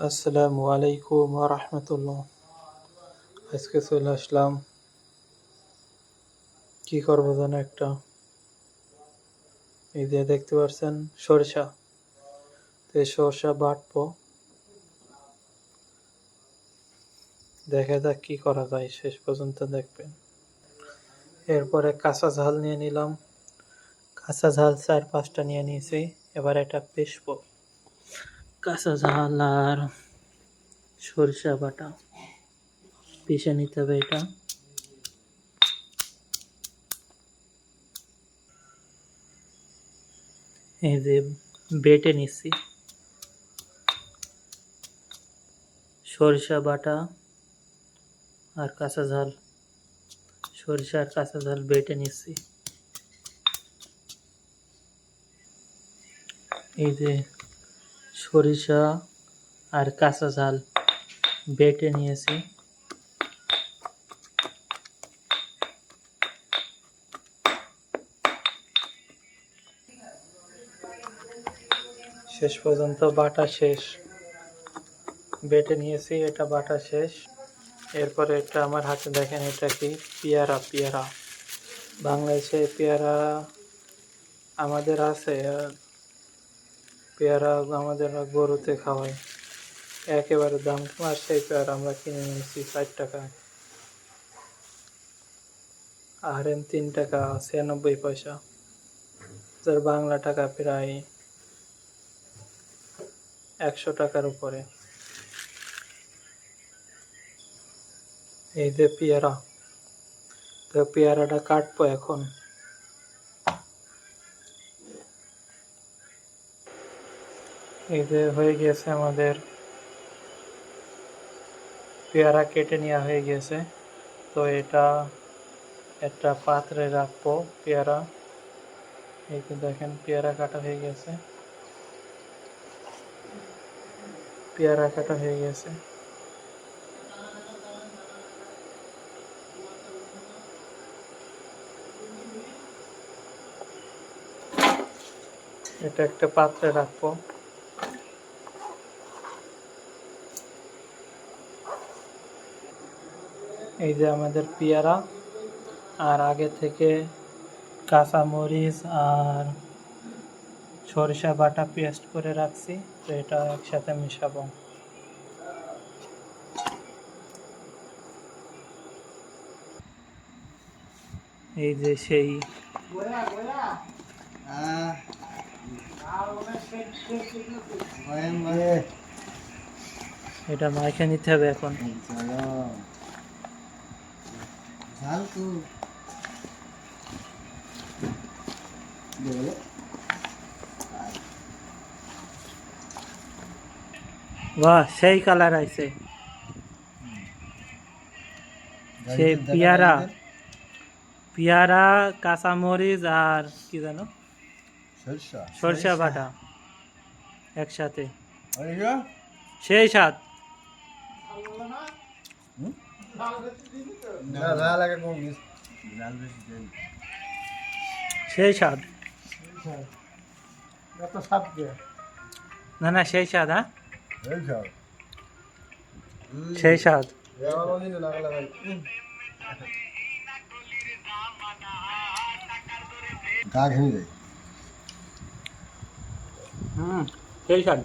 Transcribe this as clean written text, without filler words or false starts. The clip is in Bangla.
আসসালামু আলাইকুম ওয়া রাহমাতুল্লাহ। আজকে চলে আসলাম, কি করবো যেন একটা, এই যে দেখতে পাচ্ছেন সরিষা। তো এই সরিষা বাটবো, দেখা যাক কি করা যায়, শেষ পর্যন্ত দেখবেন। এরপরে কাঁচা ঝাল নিয়ে নিলাম, কাঁচা ঝাল 4-5টা নিয়ে নিয়েছি। এবার এটা পিষবো, কাঁচা ঝাল আর সরিষা বাটা পিষে নিতে হবে। এটা এই যে বেটে নিচ্ছি, সরিষা বাটা আর কাঁচা ঝাল, সরিষা আর কাঁচা ঝাল বেটে নিচ্ছি। এই যে সরিষা আর কাঁচা ঝাল বেটে নিয়েছি। শেষ পর্যন্ত বাটা শেষ, বেটে নিয়েছি, এটা বাটা শেষ। এরপরে এটা আমার হাতে দেখেন, এটা কি পেয়ারা। পেয়ারা বাংলাদেশে পেয়ারা আমাদের আছে, পেয়ারা আমাদের গরুতে খাওয়ায়, একেবারে দাম কম। আর সেই পেয়ারা আমরা কিনে নিয়েছি 4 টাকায়, আর 3 টাকা 96 পয়সা, যার বাংলা টাকা প্রায় 100 টাকার উপরে। এই যে পেয়ারা, তো পেয়ারাটা কাটবো এখন। এই যে হয়ে গেছে আমাদের পেয়ারা, কেটে নেওয়া হয়ে গেছে। তো এটা একটা পাত্রে রাখবো পেয়ারা। এই যে দেখেন পেয়ারা কাটা হয়ে গেছে, পেয়ারা কাটা হয়ে গেছে। এটা একটা পাত্রে রাখবো। এই যে আমাদের পেয়ারা, আর আগে থেকে কাঁচা মরিচ আর সরিষা বাটা পেস্ট করে রাখছি। তো এটা একসাথে মিশাবো। এই যে সেই এটা মাইখে নিতে হবে এখন। বাহ, সেই কালার আইছে, সেই পেয়ারা, পেয়ারা কাঁচামরিচ আর কি জানো সরিষা বাটা একসাথে, সেই স্বাদ। সেই স্বাদ, না না সেই স্বাদ, হ্যাঁ সেই স্বাদ। সেই স্বাদ।